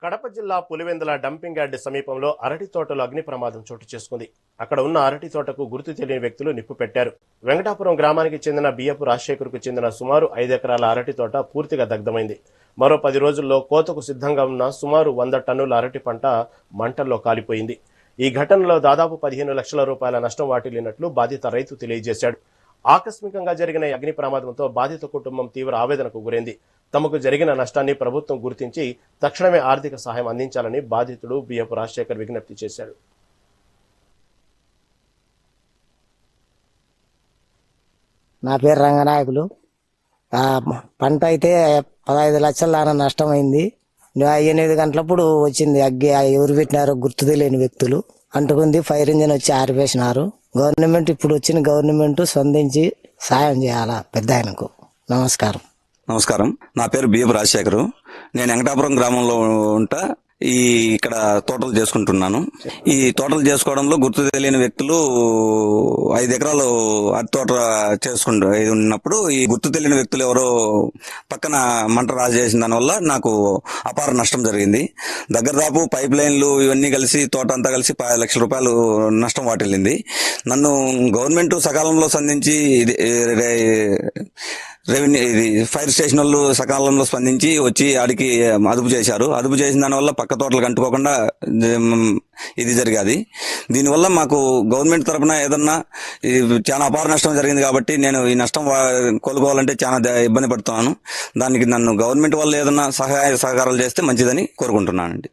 కడప జిల్లా Pulivendula dumping yard సమీపంలో అరటి తోటలో అగ్ని ప్రమాదం చోటు చేసుకుంది. అక్కడ ఉన్న అరటి తోటకు గుర్తు తెలియని వ్యక్తులు నిప్పు పెట్టారు. వెంకటాపురం గ్రామానికి చెందిన బియ్యపు రాజశేఖర్కు చెందిన సుమారు 5 ఎకరాల అరటి తోట పూర్తిగా దగ్ధమైంది. మరో 10 రోజుల్లో కోతకు సిద్ధంగా ఉన్న సుమారు 100 టన్నుల అరటి పంట మంటల్లో కాలిపోయింది. ఈ ఘటనలో దాదాపు 15 లక్షల రూపాయల నష్టం వాటిల్లినట్లు బాధిత రైతు తెలియజేశాడు. ఆకస్మికంగా జరిగిన ఈ అగ్ని ప్రమాదంతో బాధిత కుటుంబం తీవ్ర ఆవేదనకు గురైంది. తమకు జరిగిన నష్టాన్ని ప్రభుత్వం గుర్తించి తక్షణమే ఆర్థిక సహాయం అందించాలని బాధితుడు బియ్యపు రాజశేఖర్ విజ్ఞప్తి చేశాడు. నా పేరు రంగనాయకులు. పంట అయితే 15 లక్షల దాకా నష్టమైంది. 8 గంటలప్పుడు వచ్చింది అగ్గి. ఎవరు పెట్టినారో గుర్తు తెలియని వ్యక్తులు అంటుకుంది. ఫైర్ ఇంజిన్ వచ్చి ఆరిపేసినారు. గవర్నమెంట్ ఇప్పుడు వచ్చిన గవర్నమెంట్ స్పందించి సాయం చేయాలా పెద్ద ఆయనకు. నమస్కారం. నా పేరు బియ్యపు రాజశేఖరు. నేను వెంకటాపురం గ్రామంలో ఉంటా. ఇక్కడ తోటలు చేసుకుంటున్నాను. ఈ తోటలు చేసుకోవడంలో గుర్తు తెలియని వ్యక్తులు 5 ఎకరాలు అరటి తోట ఉన్నప్పుడు ఈ గుర్తు తెలియని వ్యక్తులు ఎవరో పక్కన మంట రాజేసిన దానివల్ల నాకు అపార నష్టం జరిగింది. దగ్గరదాపు పైప్ లైన్లు ఇవన్నీ కలిసి తోట అంతా కలిసి 10 లక్షల రూపాయలు నష్టం వాటిల్లింది. నన్ను గవర్నమెంట్ సకాలంలో సంధించి ఫైర్ స్టేషన్ వాళ్ళు సకాలంలో స్పందించి వచ్చి ఆడికి అదుపు చేశారు. అదుపు చేసిన దానివల్ల పక్క తోటలకు అంటుకోకుండా ఇది జరిగాది. దీనివల్ల మాకు గవర్నమెంట్ తరఫున ఏదన్నా చాలా అపార నష్టం జరిగింది కాబట్టి నేను ఈ నష్టం కోలుకోవాలంటే చాలా ఇబ్బంది పడుతున్నాను. దానికి నన్ను గవర్నమెంట్ వాళ్ళు ఏదన్నా సహాయ సహకారాలు చేస్తే మంచిదని కోరుకుంటున్నానండి.